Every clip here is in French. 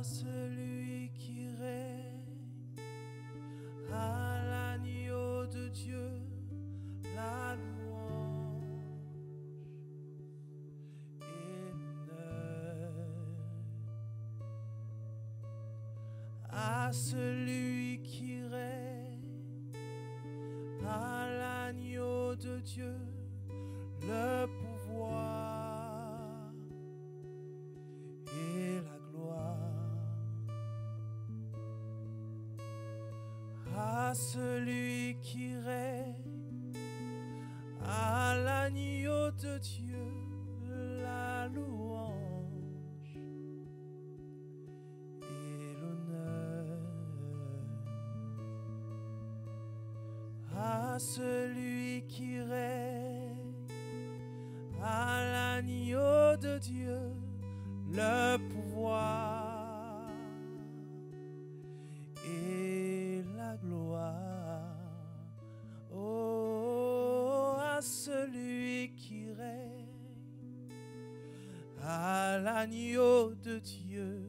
celui qui règne, à l'agneau de Dieu, la louange et l'honneur. À celui qui règne, à l'agneau de Dieu, le pouvoir et la gloire. À celui qui règne, à l'agneau de Dieu, la louange et l'honneur. À celui qui règne, à l'agneau de Dieu, le pouvoir et la gloire. Oh, à celui qui règne, à l'agneau de Dieu,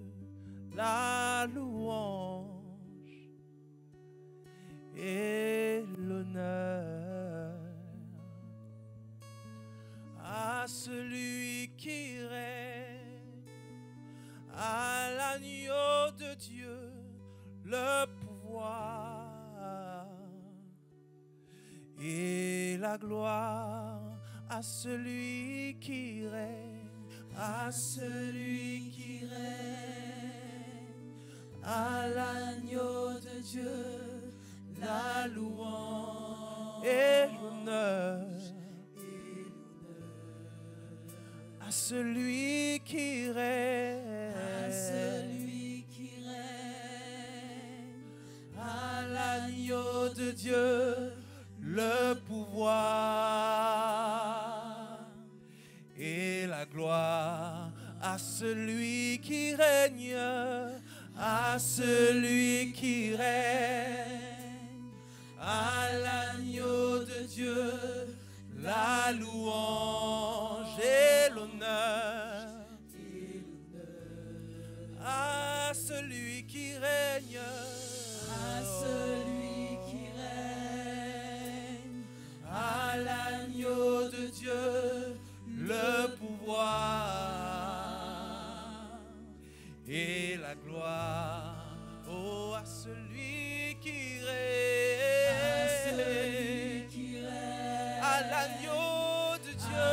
la louange et l'honneur. À celui qui règne, à l'agneau de Dieu, le pouvoir et la gloire. À celui qui règne, à celui qui règne, à l'agneau de Dieu, la louange et l'honneur. À celui qui règne, à celui qui règne, à l'agneau de Dieu, le pouvoir et la gloire. À celui qui règne, à celui qui règne, à l'agneau de Dieu, la louange et l'honneur. À celui qui règne, à celui qui règne, à l'agneau de Dieu, le pouvoir et la gloire. Oh, à celui qui règne, à celui qui règne, à l'agneau de Dieu,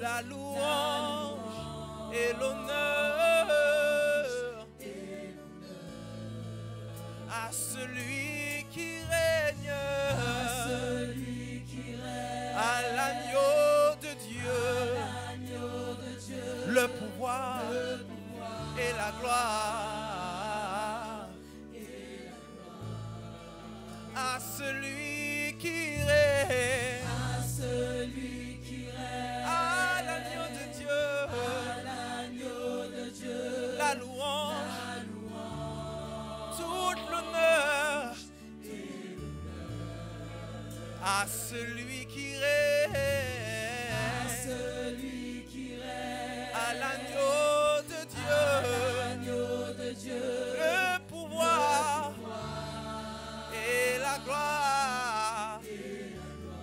la louange et l'honneur. À celui qui règne, à celui qui règne, à l'agneau de Dieu, l'agneau de Dieu, le pouvoir et la gloire. À celui qui règne, à celui qui règne, à l'agneau de Dieu, l'agneau de Dieu, la louange, toute l'honneur. À celui qui règne, à celui qui règne, à l'agneau de Dieu, l'agneau de Dieu, le pouvoir et la gloire.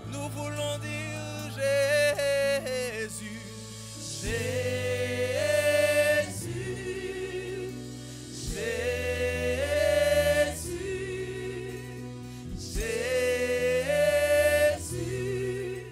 Nous voulons dire Jésus, Jésus, Jésus, Jésus,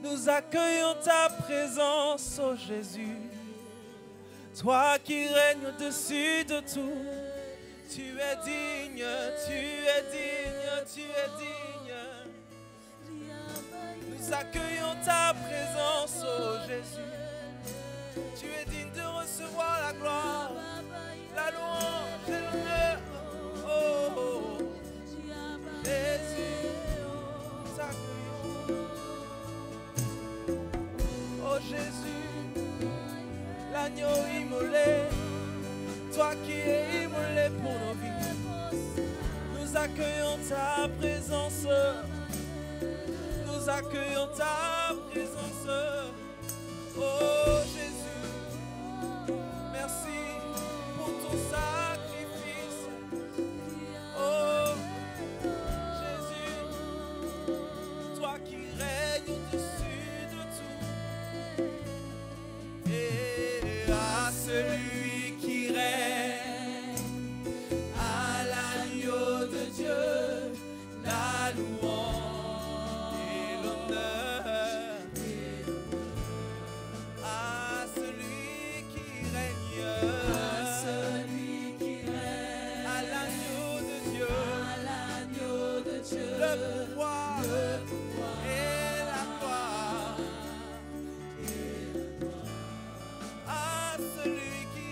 Nous accueillons ta présence, ô Jésus. Toi qui règnes au-dessus de tout. Tu es digne, tu es digne, tu es digne. Nous accueillons ta présence, ô Jésus. Tu es digne de recevoir la gloire, la louange et l'honneur. Oh, oh, Jésus, nous accueillons. Oh Jésus, l'agneau immolé, toi qui es immolé pour nos vies. Nous accueillons ta présence. Nous accueillons ta présence. Oh Jésus, merci pour ton sacrifice. Oh Jésus, toi qui règnes au-dessus de tout. Et à celui qui règne, à l'agneau de Dieu, la louange et l'honneur. À celui qui règne, à l'agneau de Dieu, le pouvoir et la gloire. À celui qui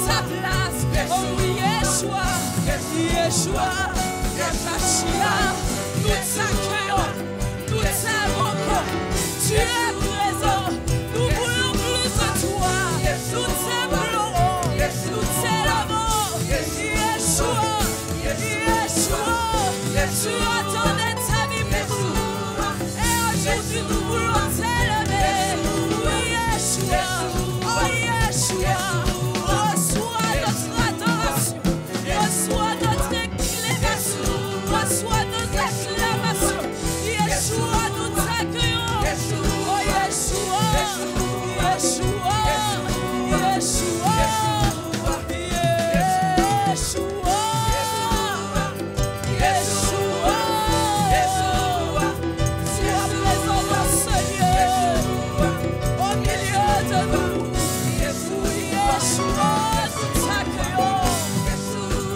ta place. Oh oui, Yeshua, Yeshua, Yeshua, nous t'accueillons, nous t'invoquons. Tu es présent, nous voulons plus de toi. Nous t'implorons, nous t'élevons. Yeshua, Yeshua, tu as donné ta vie pour nous. Et aujourd'hui nous voulons t'élever. Oui, Yeshua, oh Yeshua, reçois notre adoration, reçois notre inclination, reçois nos acclamations. Yeshua, nous t'accueillons. Oh Yeshua, Yeshua, Yeshua, Yeshua, Yeshua, sois présent dans ce lieu, au milieu de nous. Oui, Yeshua, nous t'accueillons.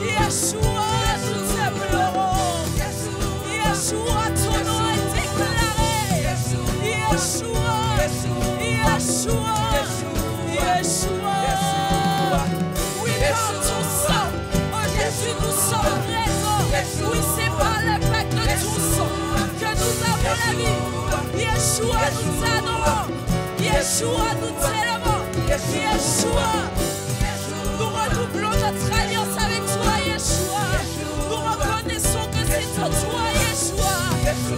Yeshua, nous t'implorons. Yeshua, ton nom est déclaré. Yeshua, Yeshua, Yeshua. Oui, dans ton sang, oh Jésus, nous sommes présents. Oui, c'est par l'impact de ton sang que nous avons la vie. Yeshua, nous t'adorons. Yeshua, nous t'élevons. Yeshua, nous redoublons notre alliance avec toi, Yeshua. Nous reconnaissons que c'est en toi, Yeshua,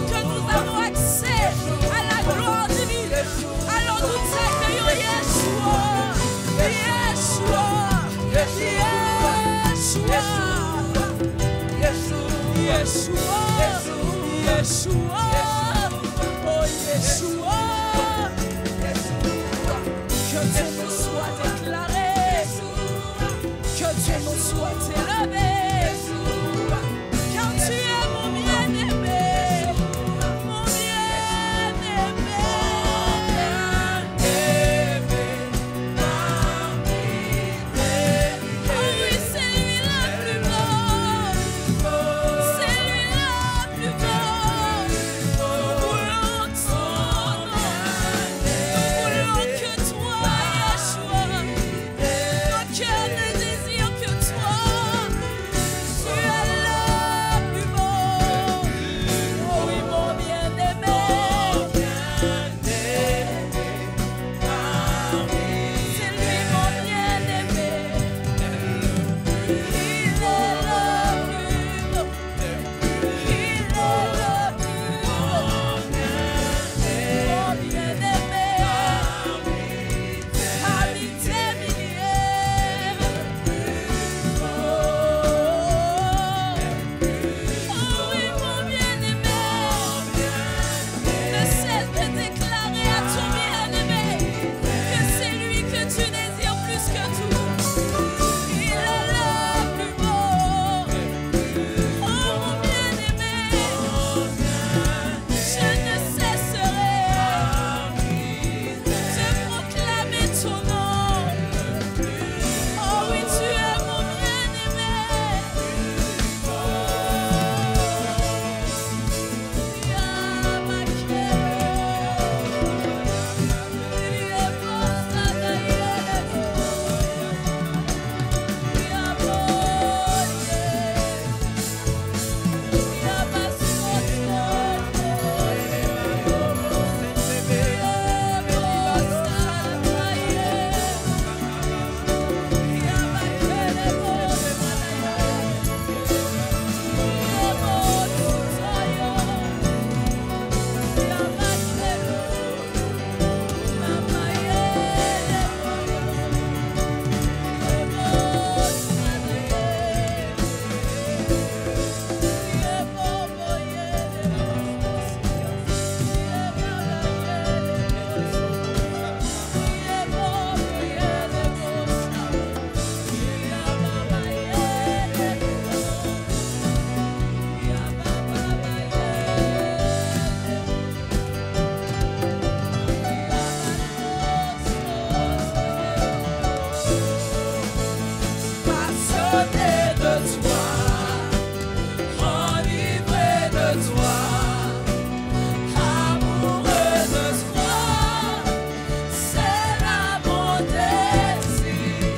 que nous avons accès à la gloire divine. Alors nous t'accueillons, Yeshua. Yeshua, Yeshua, Yeshua, oh Yeshua. Que ton nom soit déclaré, que ton nom soit élevé, car tu es mon bien-aimé, mon bien-aimé. Oh oui, c'est lui le plus beau, c'est lui le plus beau. Nous voulons ton nom, nous voulons que toi, Yeshua. Nos cœurs ne désirent que toi. Tu es le plus beau. Oh oui, mon bien-aimé. C'est lui mon bien-aimé. Il est le plus beau. Il est le plus beau. Mon bien-aimé. Parmi tes milliers. Oh oui, mon bien-aimé. Ne cesse de déclarer à ton bien-aimé que c'est lui que tu désires plus que tout. Il est le plus beau. Oh mon bien-aimé, je ne cesserai de proclamer ton nom. Oh oui, tu es mon bien-aimé. Passionné de toi, enivré de toi, amoureux de toi, c'est là mon désir.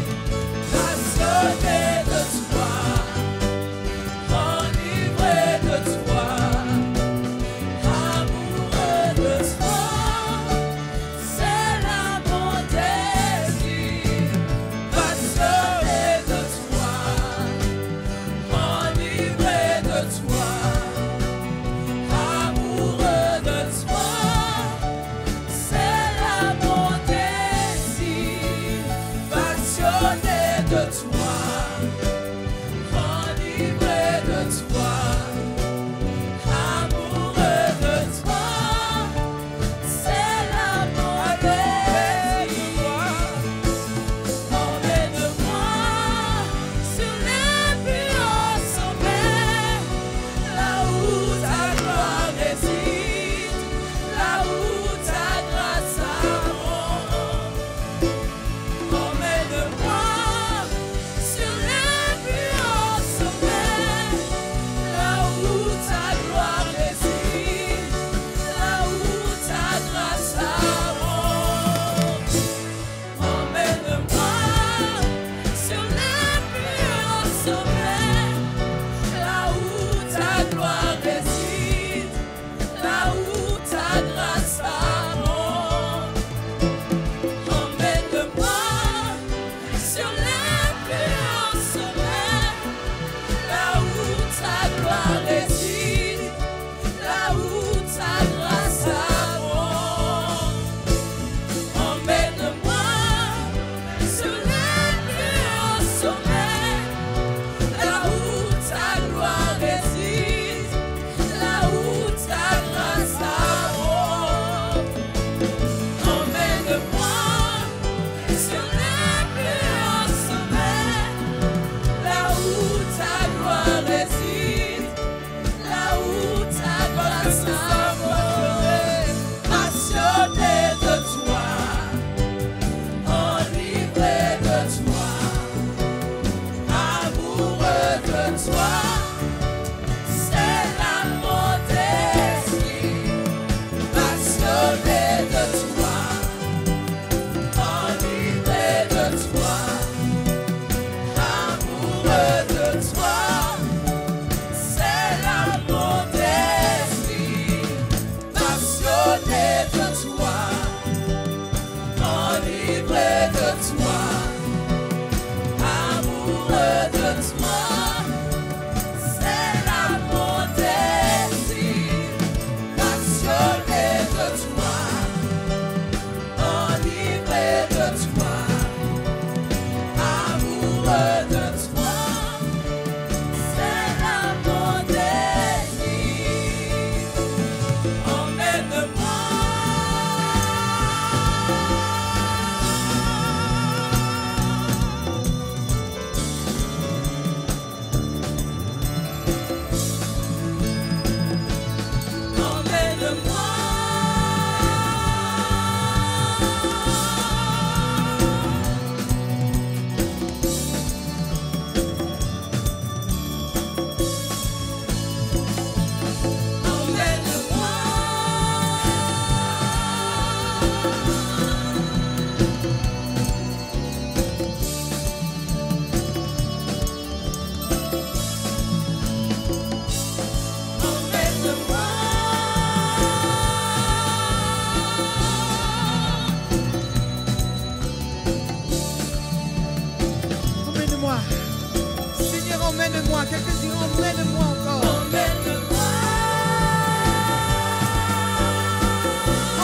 emmène-moi. Quelqu'un dit emmène-moi encore. Emmène-moi.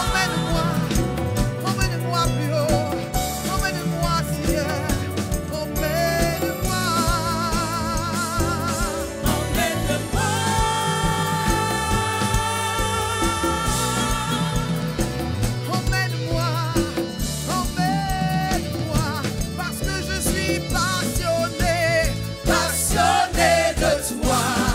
Emmène-moi. Emmène-moi plus haut. Emmène-moi, Seigneur. Emmène-moi. Emmène-moi. Emmène-moi. Emmène-moi. Parce que je suis passionné. Passionné de toi.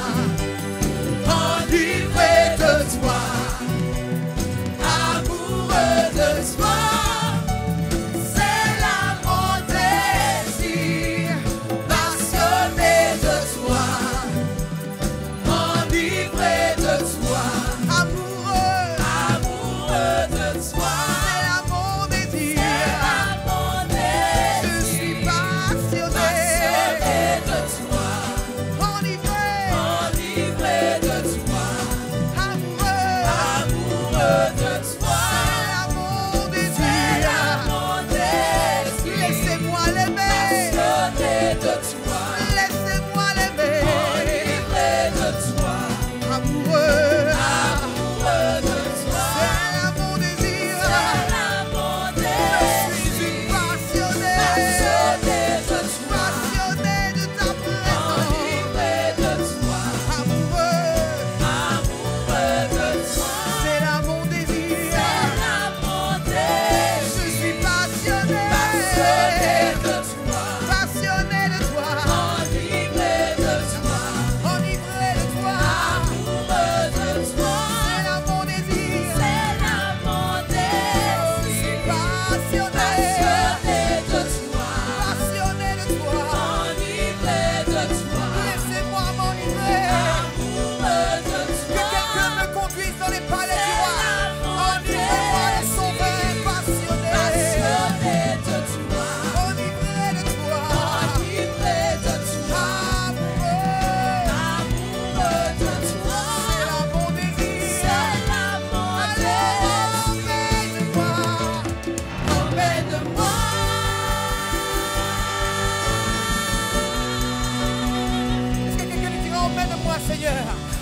Seigneur.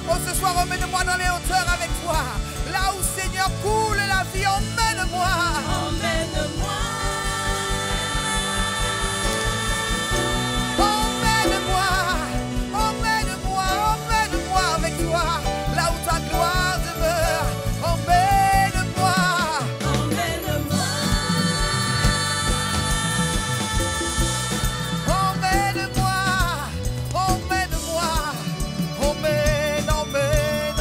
Oh, ce soir, emmène-moi dans les hauteurs avec toi. Là où, Seigneur, coule la vie, emmène-moi. Emmène-moi. Emmène-moi, emmène-moi, emmène-moi avec toi. Là où ta gloire demeure, emmène-moi. Emmène-moi. Emmène-moi, emmène-moi, emmène, emmène,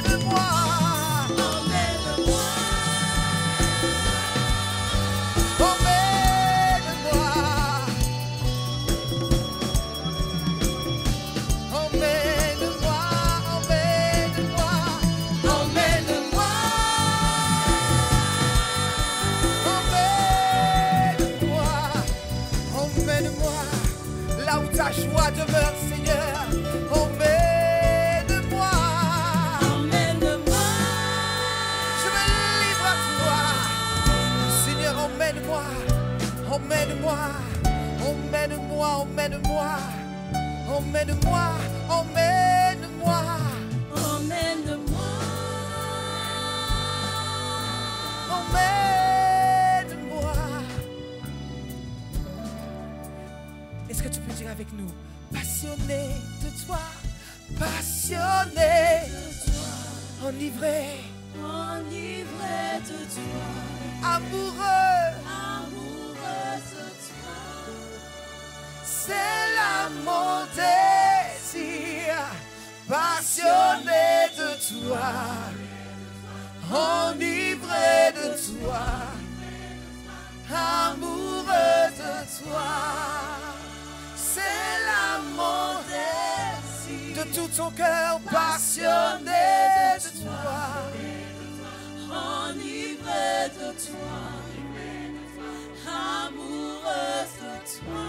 emmène-moi. Emmène-moi. Emmène-moi, emmène-moi, emmène-moi, emmène-moi, emmène-moi, là où ta joie demeure, Seigneur, emmène-moi. Emmène-moi. Je me livre à toi, Seigneur, emmène-moi, emmène-moi, emmène-moi, emmène-moi, emmène-moi, emmène-moi. Emmène-moi. Emmène-moi. Est-ce que tu peux dire avec nous, passionné de toi, passionné, enivré, Enivré de toi. amoureux, Amoureux de toi. c'est là mon désir, passionné de toi, enivré de toi, amoureux de toi, c'est là mon désir, de tout ton cœur, passionné de toi, Enivré de toi. Amoureuse de toi.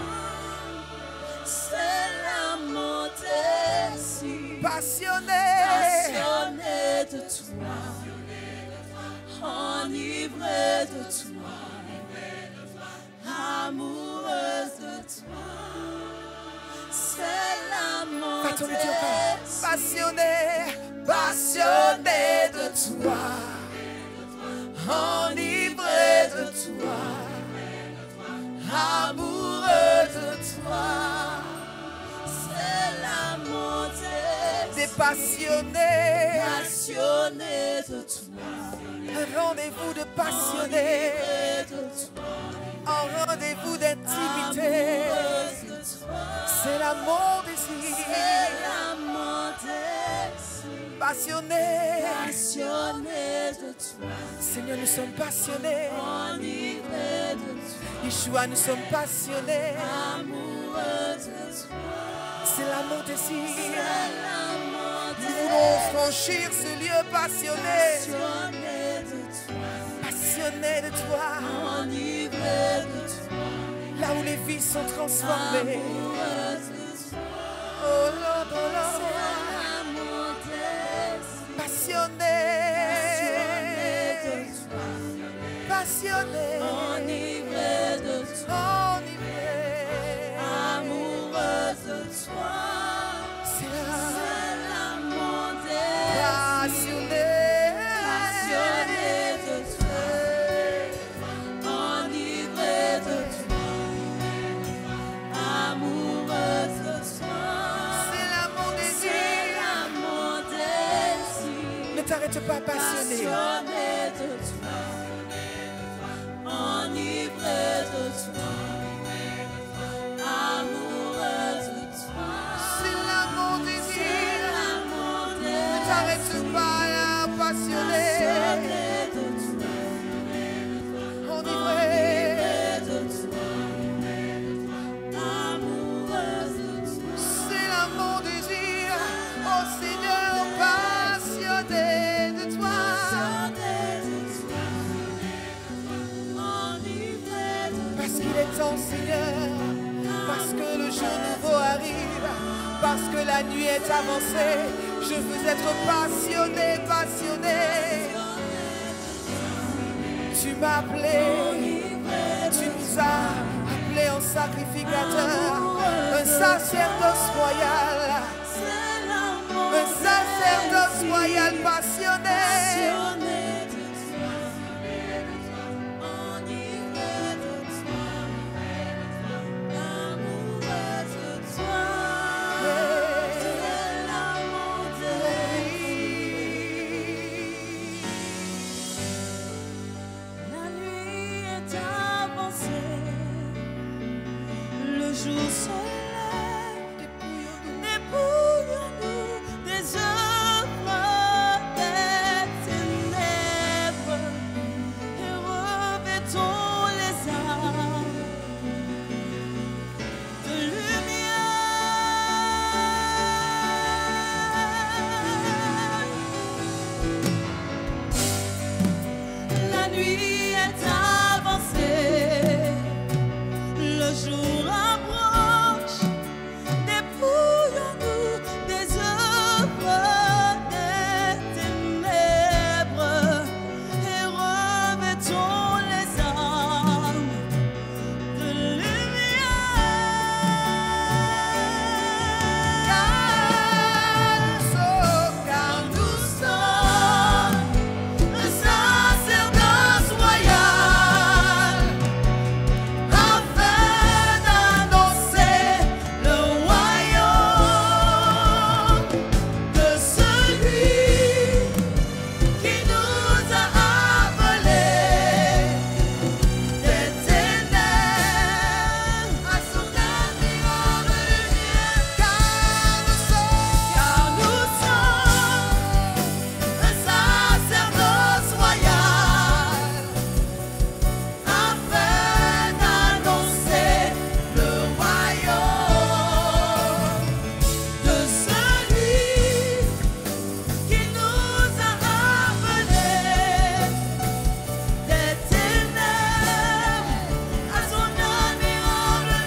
C'est là mon désir. passionné, Passionné de toi. Enivré de toi. Amoureuse de toi. C'est là mon va ton Dieu encore, désir. passionné, passionné de toi, enivré de toi, amoureux de toi, C'est là mon désir. t'es passionné, Passionné de toi. un rendez-vous de passionné, Enivré de toi. un rendez-vous d'intimité, Amoureuse de toi. c'est là mon désir, C'est là mon désir. passionné, Passionné de toi. Seigneur, nous sommes passionnés, Enivré de toi. Yeshua, nous sommes passionnés, Amoureuse de toi. c'est là mon désir. C'est là mon Nous voulons désir. franchir ce lieu passionné, Passionné de toi. passionné de toi, Enivré de toi. là où les vies sont transformées. Amoureuse de toi. Oh Lord, oh Lord, C'est là mon désir. passionné, passionné, Enivré de toi. enivré, Amoureuse de toi. c'est là, C'est là mon désir. passionné, Passionné de toi. Enivré de toi. Amoureuse de toi. c'est là mon C'est désir. là mon désir. Ne t'arrête pas, passionné. Passionné de toi. Enivré de toi. Amoureuse de toi. C'est là mon C'est désir. là mon Ne désir. t'arrête pas, là, passionné, Passionné de toi. enivré. De toi. Amoureuse de toi. C'est là mon désir, oh Seigneur, passionné de toi. Parce qu'il est temps, Seigneur, parce que le jour nouveau arrive, parce que la nuit est avancée, je veux être passionné, passionné. Tu m'as appelé, tu nous as appelés en sacrificateur, un sacerdoce royal. un sacerdoce royal passionné. Le jour se lève, dépouillons-nous des œuvres des ténèbres et revêtons les âmes de lumière. La nuit est avancée, le jour approche, dépouillons-nous des œuvres des ténèbres et revêtons les âmes de Car nous sommes un sacerdoce royal, afin d'annoncer le royaume de celui qui nous a appelés des ténèbres à son admirable lumière. Car nous sommes un sacerdoce royal, afin d'annoncer le royaume de celui qui nous a appelés des ténèbres à son admirable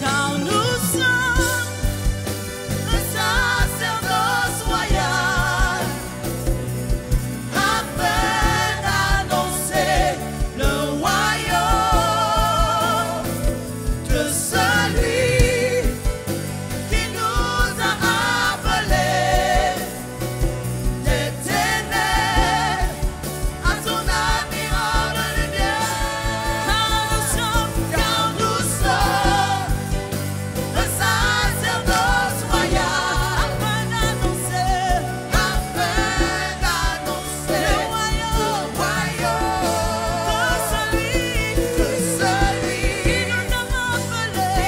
car nous sommes un sacerdoce royal, afin d'annoncer le royaume de celui qui nous a appelés des ténèbres à son admirable lumière. Car nous sommes un sacerdoce royal, afin d'annoncer le royaume de celui qui nous a appelés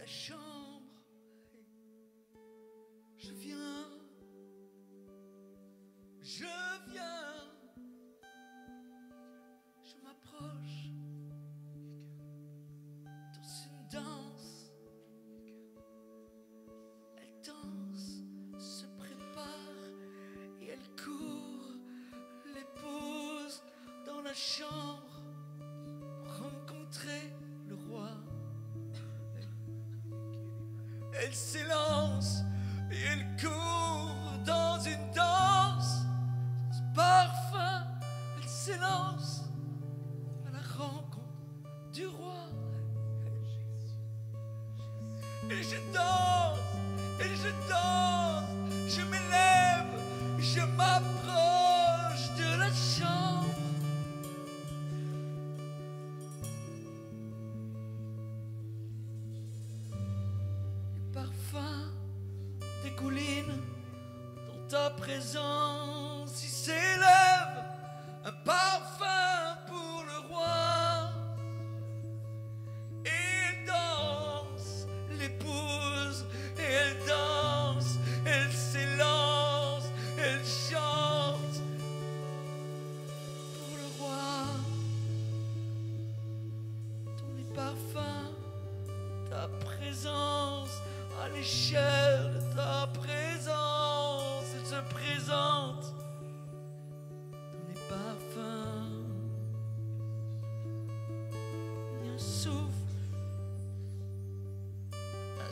chambre. Je viens, je m'approche, dans une danse. Elle danse, se prépare et elle court, l'épouse dans la chambre, rencontrer le roi. Elle s'élance et elle court dans une danse. Ce parfum, elle s'élance à la rencontre du roi. Et je danse, et je danse, je m'élève, je m'approche de la chambre. Dégouline dans ta présence, il s'élève un parfum pour le roi. Et elle danse, l'épouse, et elle danse, elle s'élance, elle chante pour le roi. Tous les parfums, ta présence, à l'échelle de ta présence, elle se présente dans les parfums. Il y a un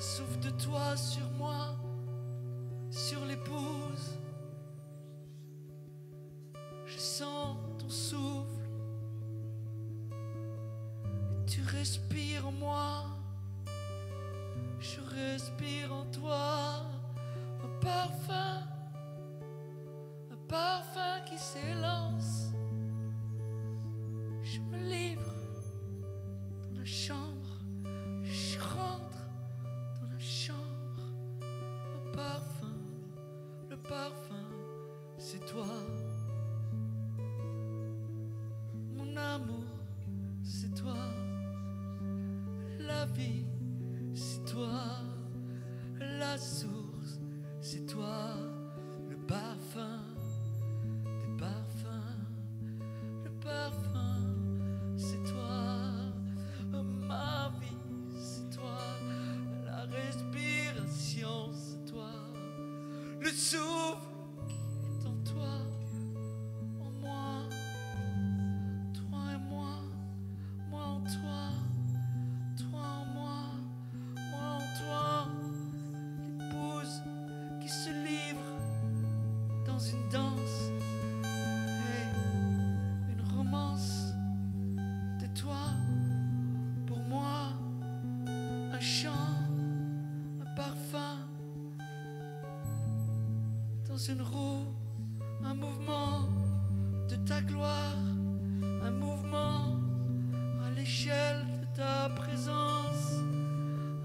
souffle de toi sur moi, sur l'épouse. Je sens ton souffle, et tu respires en moi. Je respire en toi un parfum qui s'élance. Je me livre dans la chambre, je rentre dans la chambre. Le parfum, c'est toi. Mon amour, c'est toi. La vie, c'est toi, la source, c'est toi, le parfum des parfums, le parfum, c'est toi, ma toi, pour moi, un chant, un parfum, dans une roue, un mouvement de ta gloire, un mouvement à l'échelle de ta présence,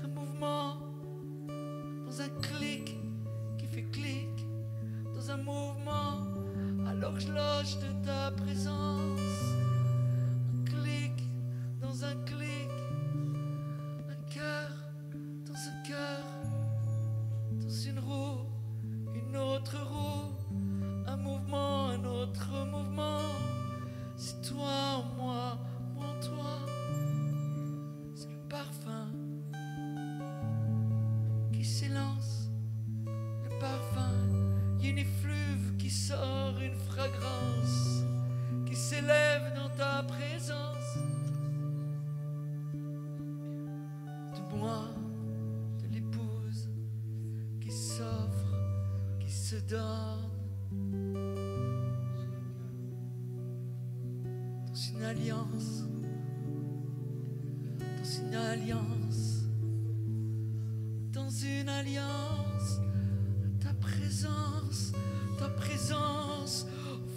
un mouvement dans un clic qui fait clic, dans un mouvement à l'horloge de ta présence, un clic dans un clic, un cœur dans un cœur, dans une roue, une autre roue, un mouvement, un autre mouvement. C'est toi en moi, moi en toi. C'est le parfum qui s'élance, le parfum. Il y a une effluve qui sort, une fragrance qui s'élève dans ta présence. De moi, de l'épouse qui s'offre, qui se donne. Dans une alliance, dans une alliance, dans une alliance, ta présence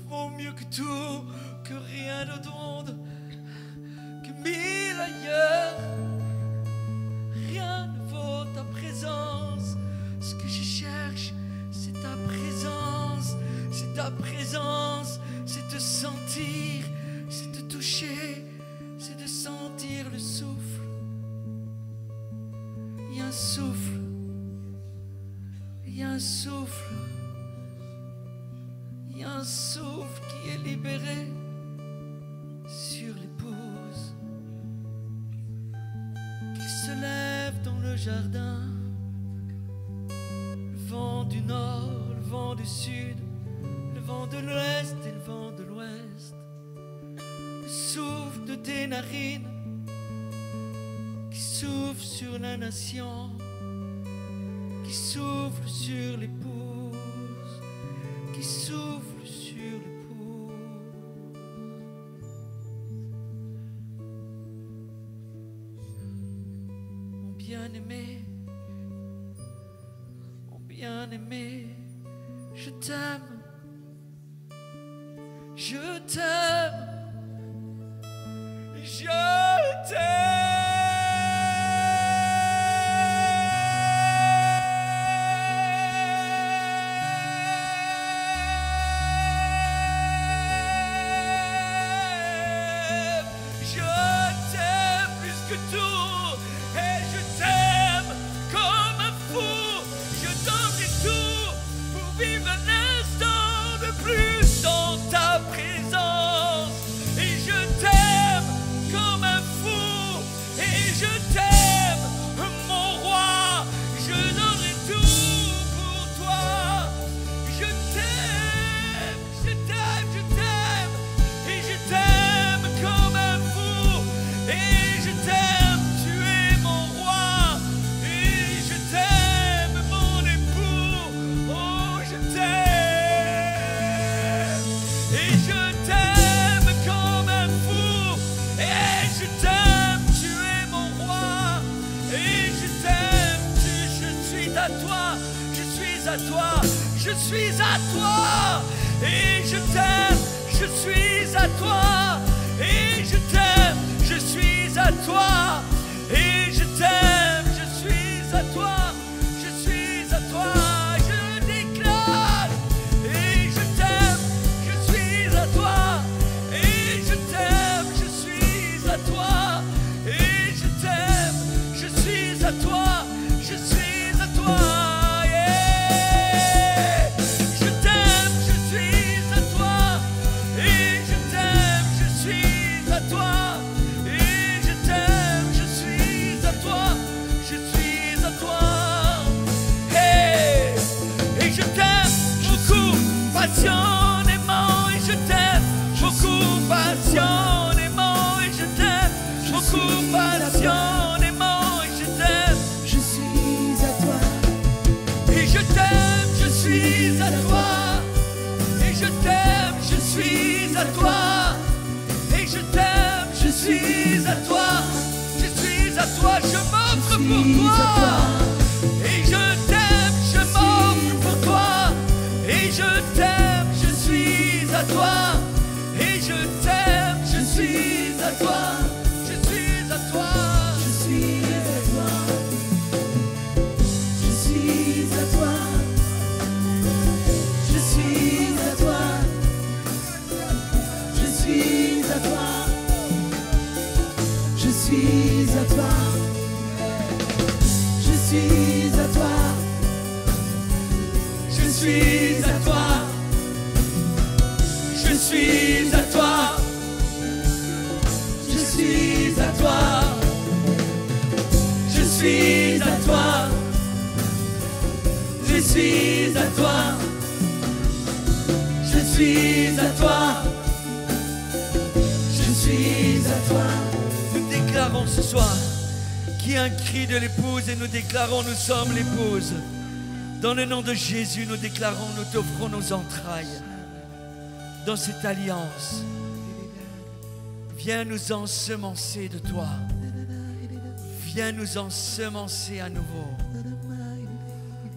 vaut mieux que tout, que rien d'autre monde, que mille ailleurs. Rien ne vaut ta présence. Ce que je cherche, c'est ta présence, c'est ta présence, c'est te sentir, c'est te toucher, c'est de sentir le souffle. Il y a un souffle, il y a un souffle, il y a un souffle qui est libéré sur l'épouse, qui se lève dans le jardin. Le vent du nord, le vent du sud, le vent de l'ouest et le vent de l'ouest. Le souffle de tes narines qui souffle sur la nation, qui souffle sur l'épouse, qui souffle sur l'épouse. Mon bien-aimé, mon bien-aimé, je t'aime, je t'aime. Je t'aime plus que tout, et je t'aime comme un fou. Je donnerai tout pour vivre un instant de plus dans ta présence. Et je t'aime comme un fou, et je t'aime, mon roi. Je donnerai tout pour toi. Je t'aime, je t'aime, je t'aime, et je t'aime comme un fou, et je t'aime. Tu es mon roi, et je t'aime, mon époux. Oh, je t'aime, et je t'aime comme un fou, et je t'aime. Tu es mon roi, et je t'aime. Je suis à toi, je suis à toi, je suis à toi, et je t'aime. Je suis à toi, et je t'aime. Je suis à toi, et je t'aime. Je suis à toi, je suis à toi. Je déclare, et je t'aime. Je suis à toi, et je t'aime. Je suis à toi, et je t'aime. Je suis à toi, je suis à toi. Yeah. Je t'aime, je suis à toi, et je t'aime. Je suis à toi. suis à toi, je suis à toi, je m'offre pour toi. Et je t'aime, je m'offre pour toi. Et je t'aime, je suis à toi. Et je t'aime, je suis à toi. Je suis à toi. Je suis à toi. Je suis à toi. Je suis à toi. Je suis à toi. Je suis à toi. Je suis à toi. Je suis à toi. Je suis à toi. Je suis à toi. Je suis à toi. Je suis à toi. Je suis à toi. Je suis à toi. Nous déclarons ce soir qu'il y a un cri de l'épouse et nous déclarons nous sommes l'épouse. Dans le nom de Jésus, nous déclarons, nous t'offrons nos entrailles. Dans cette alliance, viens nous ensemencer de toi. Viens nous ensemencer à nouveau.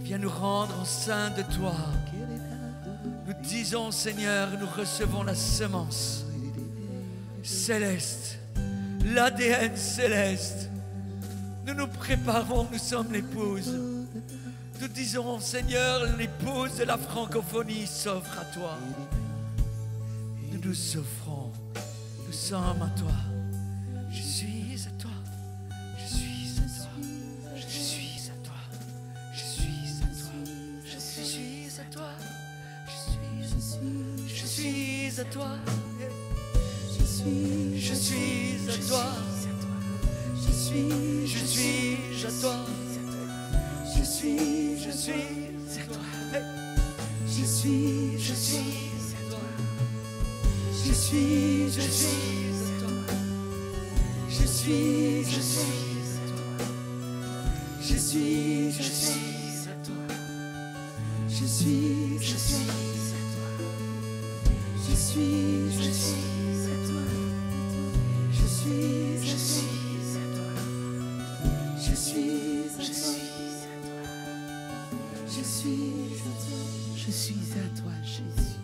Viens nous rendre enceints de toi. Nous disons, Seigneur, nous recevons la semence céleste, l'ADN céleste. Nous nous préparons, nous sommes l'épouse. Nous disons, Seigneur, l'épouse de la francophonie s'offre à toi. Nous nous offrons, nous sommes à toi. Je suis à toi, je suis à toi, je suis à toi, je suis à toi, je suis à toi, je suis à toi, Je suis je suis à toi, Je suis je suis à toi, Je suis je suis à toi, Je suis je suis à toi, Je suis je suis à toi, Je suis je suis à toi, Je suis je suis à toi, Je suis je suis à toi. Je suis Je suis à toi, Je suis je suis à toi, Je suis je suis à toi, Je suis à toi, Jésus.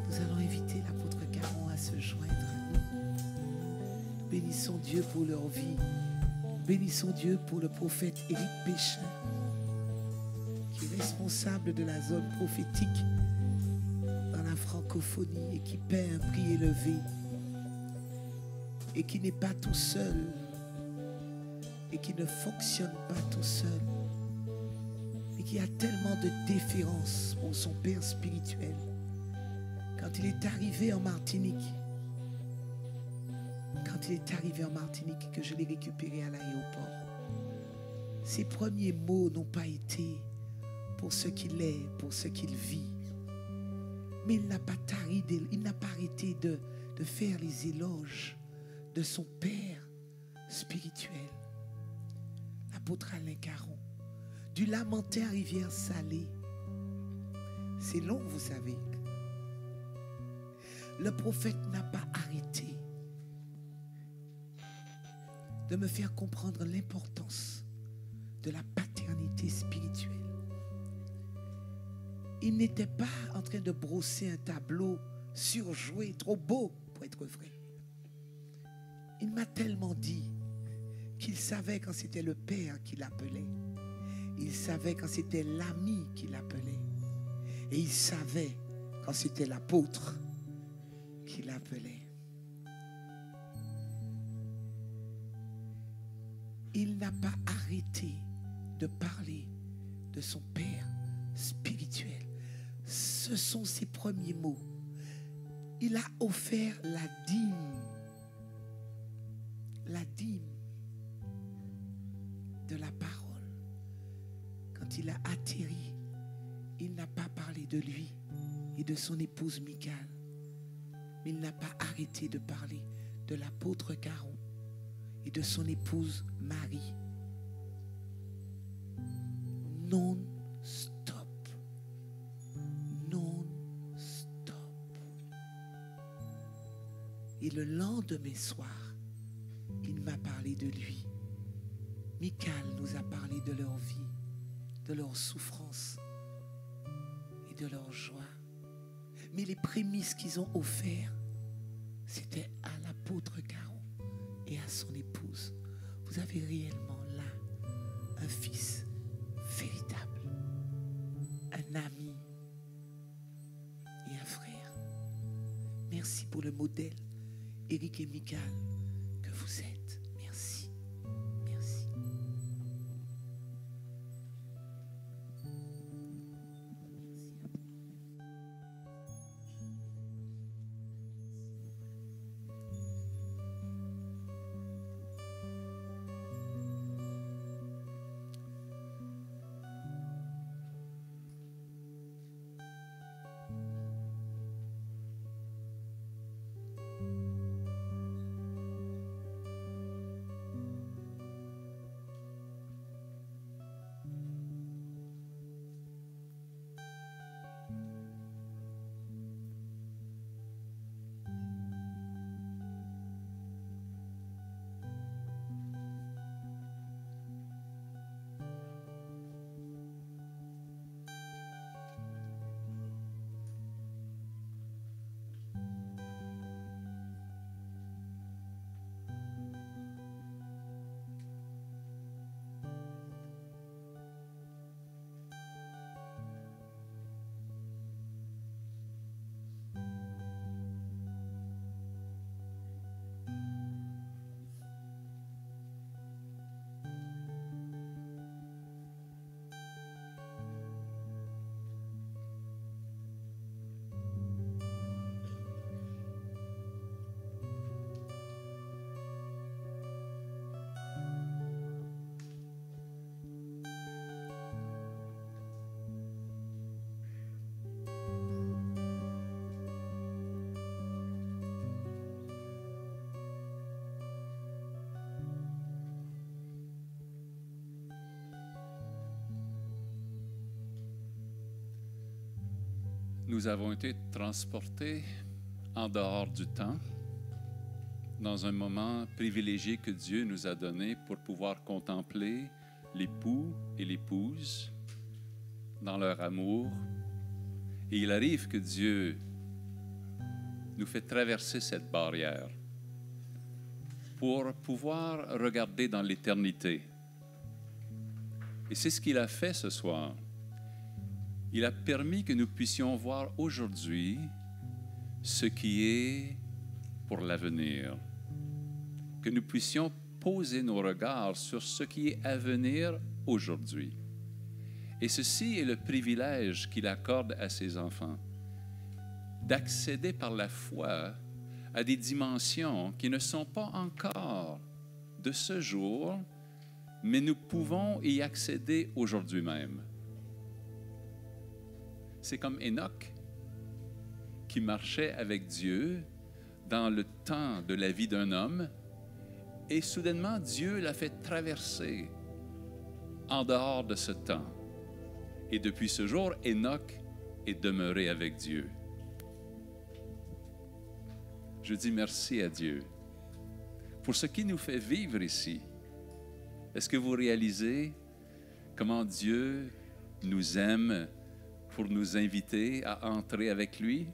Nous allons inviter l'apôtre Caron à se joindre à nous. Bénissons Dieu pour leur vie. Bénissons Dieu pour le prophète Éric Péchin, qui est responsable de la zone prophétique dans la francophonie et qui paie un prix élevé et qui n'est pas tout seul et qui ne fonctionne pas tout seul, et qui a tellement de déférence pour son père spirituel. Quand il est arrivé en Martinique, que je l'ai récupéré à l'aéroport, ses premiers mots n'ont pas été pour ce qu'il est, pour ce qu'il vit. Mais il n'a pas arrêté de faire les éloges de son père spirituel, l'apôtre Alain Caron. Du Lamentin à Rivière-Salée. C'est long, vous savez. Le prophète n'a pas arrêté de me faire comprendre l'importance de la paternité spirituelle. Il n'était pas en train de brosser un tableau surjoué, trop beau pour être vrai. Il m'a tellement dit qu'il savait quand c'était le père qui l'appelait. Il savait quand c'était l'ami qui l'appelait. Et il savait quand c'était l'apôtre qui l'appelait. Il n'a pas arrêté de parler de son père spirituel. Ce sont ses premiers mots. Il a offert la dîme de la parole. Quand il a atterri, il n'a pas parlé de lui et de son épouse Michal, mais il n'a pas arrêté de parler de l'apôtre Caron et de son épouse Marie. Non-stop. Non-stop. Et le lendemain soir, parlé de lui. Michal nous a parlé de leur vie, de leur souffrance et de leur joie. Mais les prémices qu'ils ont offertes, c'était à l'apôtre Caron et à son épouse. Vous avez réellement là un fils véritable, un ami et un frère. Merci pour le modèle, Éric et Michal, que vous êtes. Merci. Merci. Nous avons été transportés en dehors du temps, dans un moment privilégié que Dieu nous a donné pour pouvoir contempler l'époux et l'épouse dans leur amour. Et il arrive que Dieu nous fait traverser cette barrière pour pouvoir regarder dans l'éternité. Et c'est ce qu'il a fait ce soir. Il a permis que nous puissions voir aujourd'hui ce qui est pour l'avenir. Que nous puissions poser nos regards sur ce qui est à venir aujourd'hui. Et ceci est le privilège qu'il accorde à ses enfants, d'accéder par la foi à des dimensions qui ne sont pas encore de ce jour, mais nous pouvons y accéder aujourd'hui même. C'est comme Enoch qui marchait avec Dieu dans le temps de la vie d'un homme et soudainement Dieu l'a fait traverser en dehors de ce temps. Et depuis ce jour, Enoch est demeuré avec Dieu. Je dis merci à Dieu pour ce qu'il nous fait vivre ici. Est-ce que vous réalisez comment Dieu nous aime pour nous inviter à entrer avec lui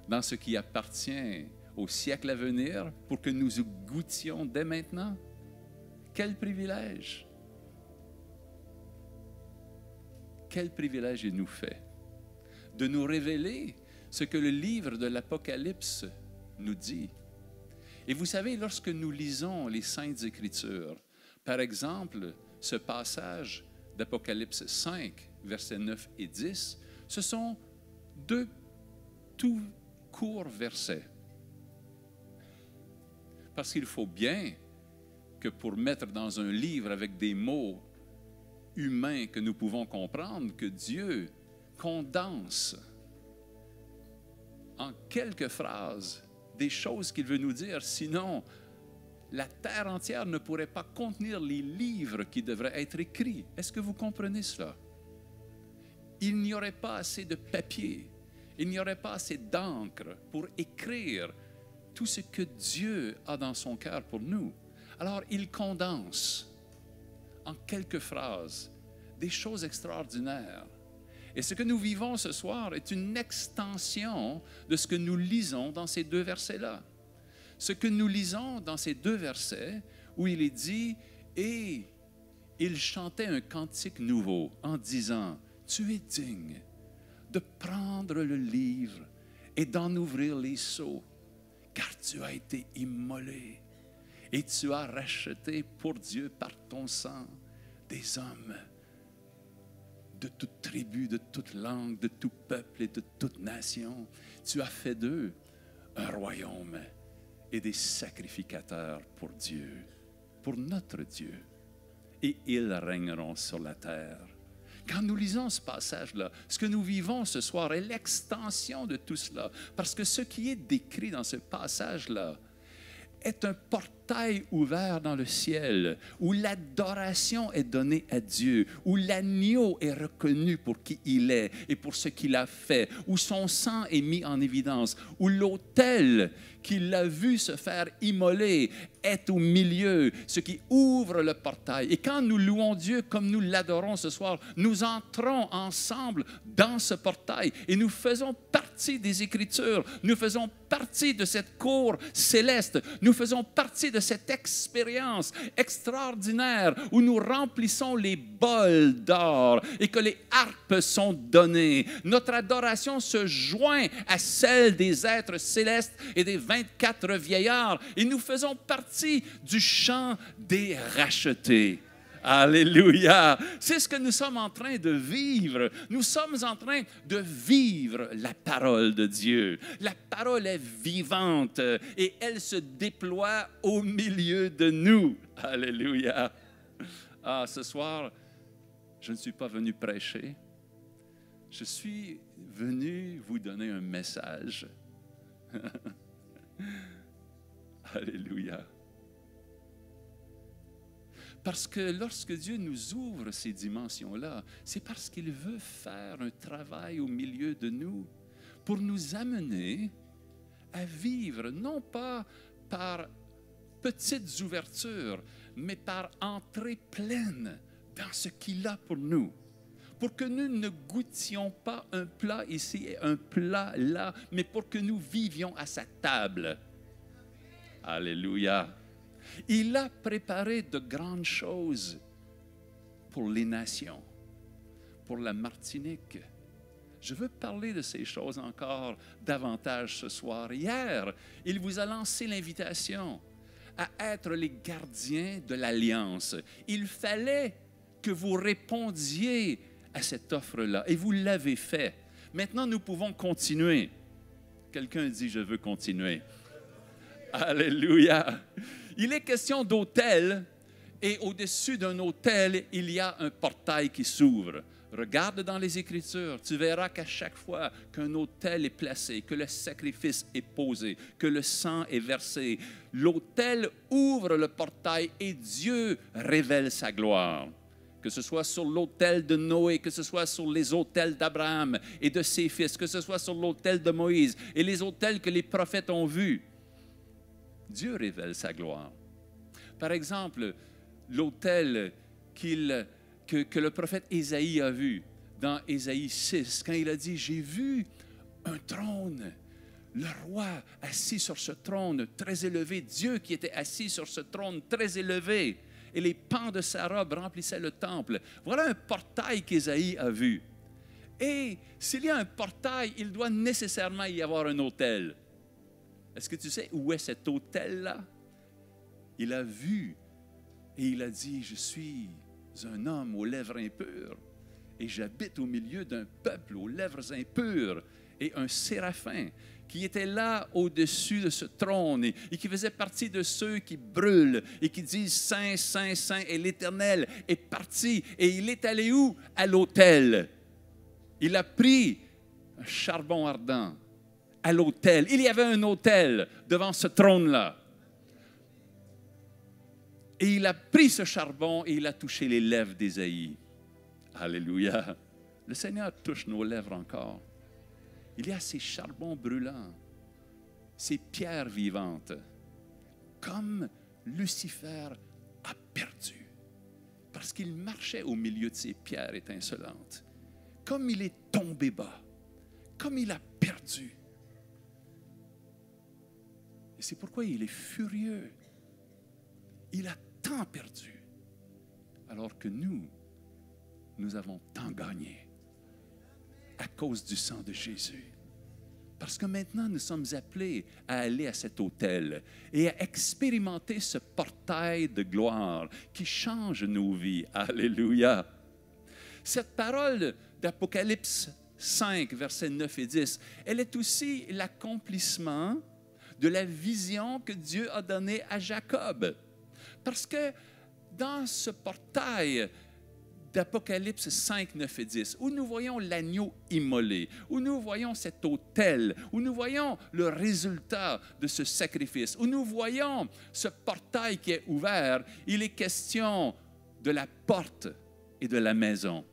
dans ce qui appartient au siècle à venir pour que nous goûtions dès maintenant? Quel privilège! Quel privilège il nous fait de nous révéler ce que le livre de l'Apocalypse nous dit. Et vous savez, lorsque nous lisons les Saintes Écritures, par exemple, ce passage d'Apocalypse 5, versets 9 et 10, ce sont deux tout courts versets. Parce qu'il faut bien que pour mettre dans un livre avec des mots humains que nous pouvons comprendre, que Dieu condense en quelques phrases des choses qu'il veut nous dire. Sinon, la terre entière ne pourrait pas contenir les livres qui devraient être écrits. Est-ce que vous comprenez cela? Il n'y aurait pas assez de papier, il n'y aurait pas assez d'encre pour écrire tout ce que Dieu a dans son cœur pour nous. Alors, il condense en quelques phrases des choses extraordinaires. Et ce que nous vivons ce soir est une extension de ce que nous lisons dans ces deux versets-là. Ce que nous lisons dans ces deux versets où il est dit « Et il chantait un cantique nouveau en disant « Tu es digne de prendre le livre et d'en ouvrir les sceaux, car tu as été immolé et tu as racheté pour Dieu par ton sang des hommes de toute tribu, de toute langue, de tout peuple et de toute nation. Tu as fait d'eux un royaume et des sacrificateurs pour Dieu, pour notre Dieu. Et ils régneront sur la terre. » Quand nous lisons ce passage-là, ce que nous vivons ce soir est l'extension de tout cela. Parce que ce qui est décrit dans ce passage-là est un portail ouvert dans le ciel, où l'adoration est donnée à Dieu, où l'agneau est reconnu pour qui il est et pour ce qu'il a fait, où son sang est mis en évidence, où l'autel qu'il a vu se faire immoler est au milieu, ce qui ouvre le portail. Et quand nous louons Dieu comme nous l'adorons ce soir, nous entrons ensemble dans ce portail et nous faisons partie des Écritures, nous faisons partie de cette cour céleste, nous faisons partie de cette expérience extraordinaire où nous remplissons les bols d'or et que les harpes sont données. Notre adoration se joint à celle des êtres célestes et des 24 vieillards et nous faisons partie du chant des rachetés. Alléluia! C'est ce que nous sommes en train de vivre. Nous sommes en train de vivre la parole de Dieu. La parole est vivante et elle se déploie au milieu de nous. Alléluia! Ah, ce soir, je ne suis pas venu prêcher. Je suis venu vous donner un message. Alléluia! Parce que lorsque Dieu nous ouvre ces dimensions-là, c'est parce qu'il veut faire un travail au milieu de nous pour nous amener à vivre, non pas par petites ouvertures, mais par entrée pleine dans ce qu'il a pour nous. Pour que nous ne goûtions pas un plat ici et un plat là, mais pour que nous vivions à sa table. Alléluia! Il a préparé de grandes choses pour les nations, pour la Martinique. Je veux parler de ces choses encore davantage ce soir. Hier, il vous a lancé l'invitation à être les gardiens de l'Alliance. Il fallait que vous répondiez à cette offre-là et vous l'avez fait. Maintenant, nous pouvons continuer. Quelqu'un dit « Je veux continuer ». Alléluia! Il est question d'autel et au-dessus d'un autel, il y a un portail qui s'ouvre. Regarde dans les Écritures, tu verras qu'à chaque fois qu'un autel est placé, que le sacrifice est posé, que le sang est versé, l'autel ouvre le portail et Dieu révèle sa gloire. Que ce soit sur l'autel de Noé, que ce soit sur les autels d'Abraham et de ses fils, que ce soit sur l'autel de Moïse et les autels que les prophètes ont vus, Dieu révèle sa gloire. Par exemple, l'autel que le prophète Ésaïe a vu dans Ésaïe 6, quand il a dit « J'ai vu un trône, le roi assis sur ce trône très élevé, Dieu qui était assis sur ce trône très élevé, et les pans de sa robe remplissaient le temple. » Voilà un portail qu'Ésaïe a vu. Et s'il y a un portail, il doit nécessairement y avoir un autel. Est-ce que tu sais où est cet autel-là? Il a vu et il a dit, je suis un homme aux lèvres impures et j'habite au milieu d'un peuple aux lèvres impures. Et un séraphin qui était là au-dessus de ce trône et qui faisait partie de ceux qui brûlent et qui disent « Saint, Saint, Saint » et l'Éternel est parti. Et il est allé où? À l'autel. Il a pris un charbon ardent à l'autel. Il y avait un autel devant ce trône-là. Et il a pris ce charbon et il a touché les lèvres d'Ésaïe. Alléluia. Le Seigneur touche nos lèvres encore. Il y a ces charbons brûlants, ces pierres vivantes, comme Lucifer a perdu. Parce qu'il marchait au milieu de ces pierres étincelantes. Comme il est tombé bas, comme il a perdu. Et c'est pourquoi il est furieux. Il a tant perdu. Alors que nous avons tant gagné à cause du sang de Jésus. Parce que maintenant, nous sommes appelés à aller à cet autel et à expérimenter ce portail de gloire qui change nos vies. Alléluia! Cette parole d'Apocalypse 5, versets 9 et 10, elle est aussi l'accomplissement de la vision que Dieu a donnée à Jacob. Parce que dans ce portail d'Apocalypse 5, 9 et 10, où nous voyons l'agneau immolé, où nous voyons cet autel, où nous voyons le résultat de ce sacrifice, où nous voyons ce portail qui est ouvert, il est question de la porte et de la maison.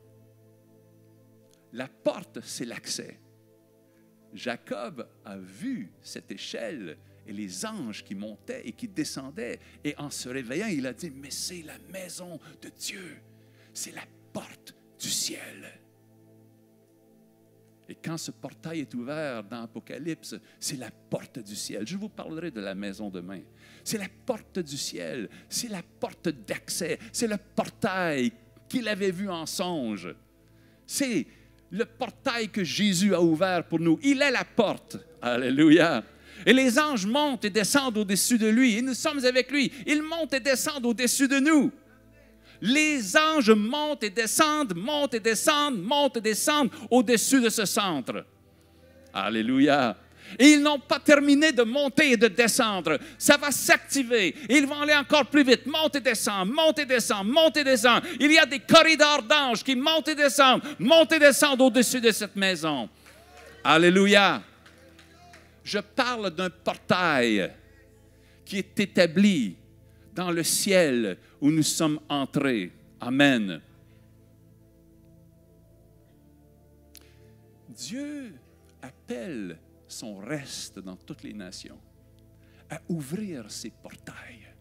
La porte, c'est l'accès. Jacob a vu cette échelle et les anges qui montaient et qui descendaient. Et en se réveillant, il a dit, mais c'est la maison de Dieu. C'est la porte du ciel. Et quand ce portail est ouvert dans l'Apocalypse, c'est la porte du ciel. Je vous parlerai de la maison demain. C'est la porte du ciel. C'est la porte d'accès. C'est le portail qu'il avait vu en songe. C'est le portail que Jésus a ouvert pour nous. Il est la porte. Alléluia. Et les anges montent et descendent au-dessus de lui. Et nous sommes avec lui. Ils montent et descendent au-dessus de nous. Les anges montent et descendent, montent et descendent, montent et descendent au-dessus de ce centre. Alléluia. Et ils n'ont pas terminé de monter et de descendre. Ça va s'activer. Ils vont aller encore plus vite. Monte et descend, monte et descend, monte et descend. Il y a des corridors d'anges qui montent et descendent au-dessus de cette maison. Alléluia. Je parle d'un portail qui est établi dans le ciel où nous sommes entrés. Amen. Dieu appelle son reste dans toutes les nations à ouvrir ses portails.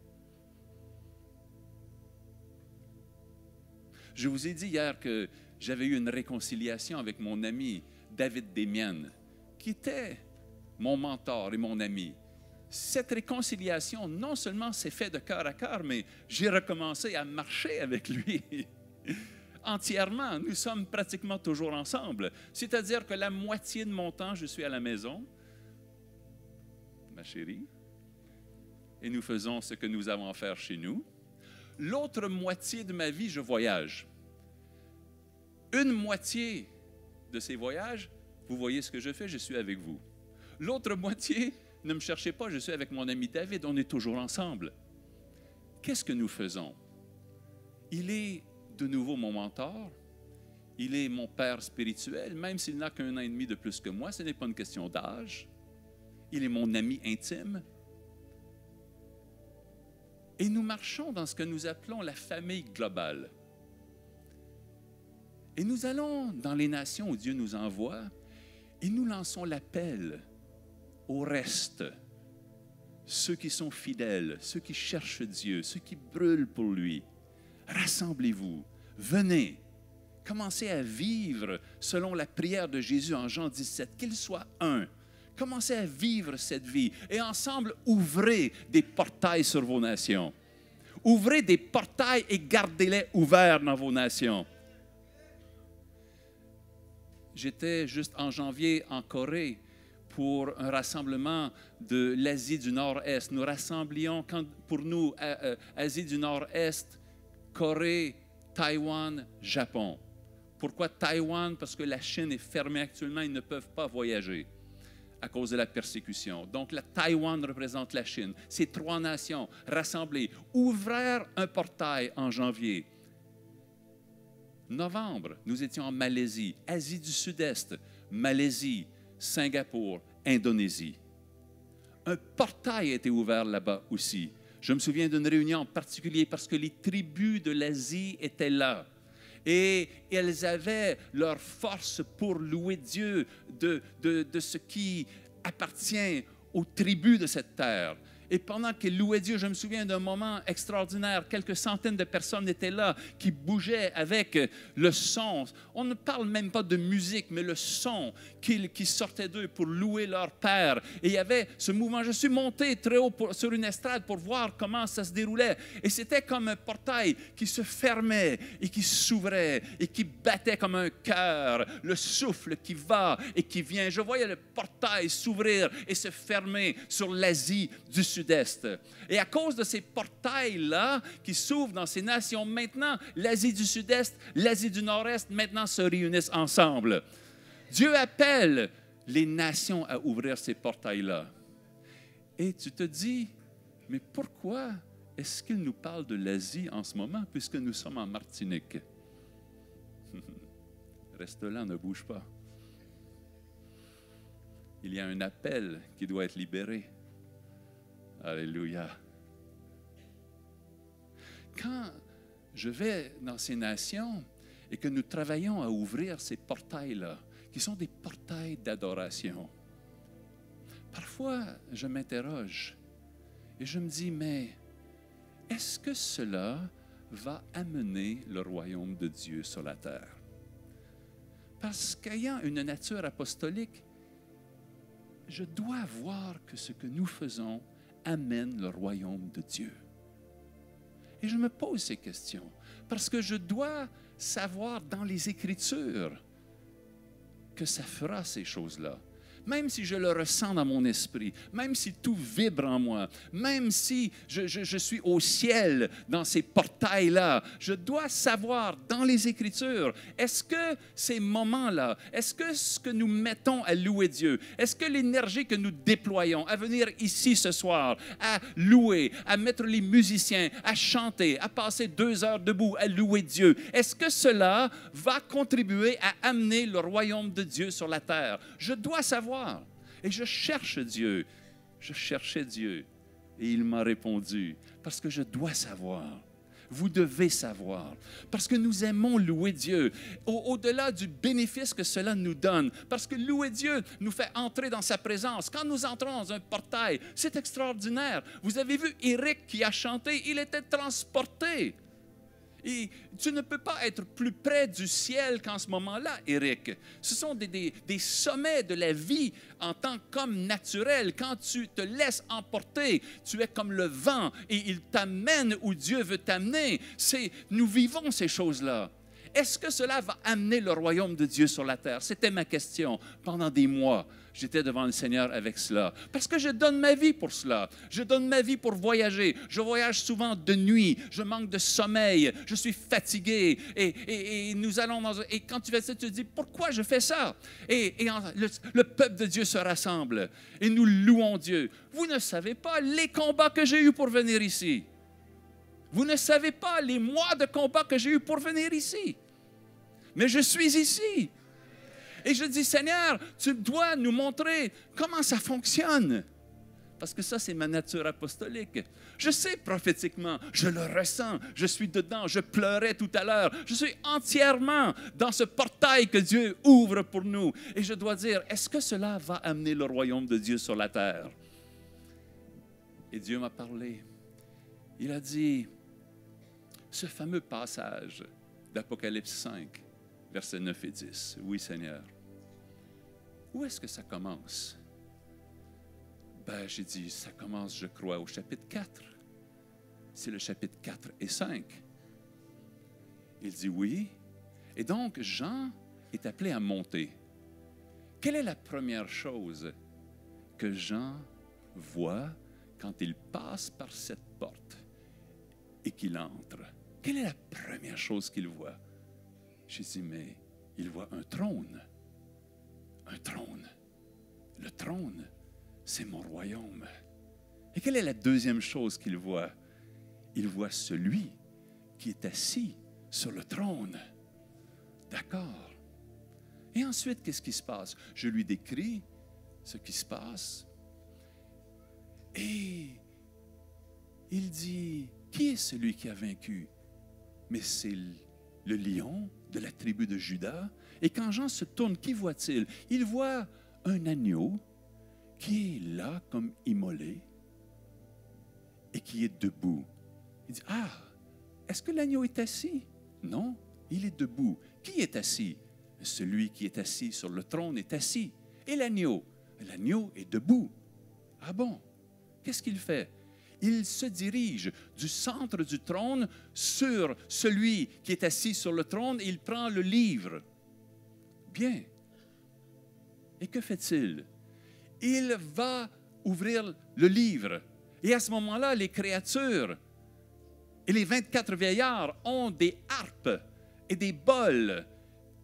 Je vous ai dit hier que j'avais eu une réconciliation avec mon ami David Demian, qui était mon mentor et mon ami. Cette réconciliation, non seulement s'est faite de cœur à cœur, mais j'ai recommencé à marcher avec lui entièrement. Nous sommes pratiquement toujours ensemble. C'est-à-dire que la moitié de mon temps, je suis à la maison, ma chérie, et nous faisons ce que nous avons à faire chez nous. L'autre moitié de ma vie, je voyage. Une moitié de ces voyages, vous voyez ce que je fais, je suis avec vous. L'autre moitié, ne me cherchez pas, je suis avec mon ami David, on est toujours ensemble. Qu'est-ce que nous faisons? Il est de nouveau mon mentor, il est mon père spirituel, même s'il n'a qu'un an et demi de plus que moi, ce n'est pas une question d'âge. Il est mon ami intime. Et nous marchons dans ce que nous appelons la famille globale. Et nous allons dans les nations où Dieu nous envoie et nous lançons l'appel au reste, ceux qui sont fidèles, ceux qui cherchent Dieu, ceux qui brûlent pour lui. Rassemblez-vous, venez, commencez à vivre selon la prière de Jésus en Jean 17, qu'il soit un. Commencez à vivre cette vie et ensemble, ouvrez des portails sur vos nations. Ouvrez des portails et gardez-les ouverts dans vos nations. J'étais juste en janvier en Corée pour un rassemblement de l'Asie du Nord-Est. Nous rassemblions, pour nous, Asie du Nord-Est, Corée, Taïwan, Japon. Pourquoi Taïwan? Parce que la Chine est fermée actuellement, ils ne peuvent pas voyager à cause de la persécution. Donc, la Taïwan représente la Chine. Ces trois nations rassemblées ouvrirent un portail en janvier. Novembre, nous étions en Malaisie, Asie du Sud-Est, Malaisie, Singapour, Indonésie. Un portail a été ouvert là-bas aussi. Je me souviens d'une réunion en particulier parce que les tribus de l'Asie étaient là. Et elles avaient leur force pour louer Dieu de ce qui appartient aux tribus de cette terre. Et pendant qu'ils louaient Dieu, je me souviens d'un moment extraordinaire. Quelques centaines de personnes étaient là, qui bougeaient avec le son. On ne parle même pas de musique, mais le son qui sortait d'eux pour louer leur Père. Et il y avait ce mouvement. Je suis monté très haut sur une estrade pour voir comment ça se déroulait. Et c'était comme un portail qui se fermait et qui s'ouvrait et qui battait comme un cœur. Le souffle qui va et qui vient. Je voyais le portail s'ouvrir et se fermer sur l'Asie du Sud-Est. Et à cause de ces portails-là qui s'ouvrent dans ces nations, maintenant, l'Asie du Sud-Est, l'Asie du Nord-Est, maintenant se réunissent ensemble. Dieu appelle les nations à ouvrir ces portails-là. Et tu te dis, mais pourquoi est-ce qu'il nous parle de l'Asie en ce moment, puisque nous sommes en Martinique? Reste là, ne bouge pas. Il y a un appel qui doit être libéré. Alléluia. Quand je vais dans ces nations et que nous travaillons à ouvrir ces portails-là, qui sont des portails d'adoration, parfois je m'interroge et je me dis, mais est-ce que cela va amener le royaume de Dieu sur la terre? Parce qu'ayant une nature apostolique, je dois voir que ce que nous faisons amène le royaume de Dieu. Et je me pose ces questions parce que je dois savoir dans les Écritures que ça fera ces choses-là. Même si je le ressens dans mon esprit, même si tout vibre en moi, même si je suis au ciel dans ces portails-là, je dois savoir dans les Écritures, est-ce que ces moments-là, est-ce que ce que nous mettons à louer Dieu, est-ce que l'énergie que nous déployons à venir ici ce soir, à louer, à mettre les musiciens, à chanter, à passer 2 heures debout, à louer Dieu, est-ce que cela va contribuer à amener le royaume de Dieu sur la terre? Je dois savoir. Et je cherche Dieu. Je cherchais Dieu. Et il m'a répondu, parce que je dois savoir. Vous devez savoir. Parce que nous aimons louer Dieu. Au-delà du bénéfice que cela nous donne. Parce que louer Dieu nous fait entrer dans sa présence. Quand nous entrons dans un portail, c'est extraordinaire. Vous avez vu Éric qui a chanté, il était transporté. Et tu ne peux pas être plus près du ciel qu'en ce moment-là, Éric. Ce sont des sommets de la vie en tant qu'homme naturel. Quand tu te laisses emporter, tu es comme le vent et il t'amène où Dieu veut t'amener. Nous vivons ces choses-là. Est-ce que cela va amener le royaume de Dieu sur la terre? C'était ma question pendant des mois. J'étais devant le Seigneur avec cela. Parce que je donne ma vie pour cela. Je donne ma vie pour voyager. Je voyage souvent de nuit. Je manque de sommeil. Je suis fatigué. Et nous allons dans... Et quand tu fais ça, tu te dis, pourquoi je fais ça? Le peuple de Dieu se rassemble. Et nous louons Dieu. Vous ne savez pas les combats que j'ai eus pour venir ici. Vous ne savez pas les mois de combat que j'ai eus pour venir ici. Mais je suis ici. Et je dis, Seigneur, tu dois nous montrer comment ça fonctionne. Parce que ça, c'est ma nature apostolique. Je sais prophétiquement, je le ressens, je suis dedans, je pleurais tout à l'heure. Je suis entièrement dans ce portail que Dieu ouvre pour nous. Et je dois dire, est-ce que cela va amener le royaume de Dieu sur la terre? Et Dieu m'a parlé. Il a dit, ce fameux passage d'Apocalypse 5, versets 9 et 10. Oui, Seigneur. Où est-ce que ça commence? J'ai dit, ça commence, je crois, au chapitre 4. C'est le chapitre 4 et 5. Il dit oui. Et donc, Jean est appelé à monter. Quelle est la première chose que Jean voit quand il passe par cette porte et qu'il entre? Quelle est la première chose qu'il voit? J'ai dit, mais il voit un trône. Un trône. Le trône, c'est mon royaume. Et quelle est la deuxième chose qu'il voit? Il voit celui qui est assis sur le trône. D'accord. Et ensuite, qu'est-ce qui se passe? Je lui décris ce qui se passe. Et il dit, qui est celui qui a vaincu? Mais c'est le lion de la tribu de Juda. Et quand Jean se tourne, qui voit-il? Il voit un agneau qui est là comme immolé. et qui est debout. Il dit, ah, est-ce que l'agneau est assis? Non, il est debout. Qui est assis? Celui qui est assis sur le trône est assis. Et l'agneau? L'agneau est debout. Ah bon? Qu'est-ce qu'il fait? Il se dirige du centre du trône sur celui qui est assis sur le trône et il prend le livre. Bien. Et que fait-il? Il va ouvrir le livre. Et à ce moment-là, les créatures et les 24 vieillards ont des harpes et des bols.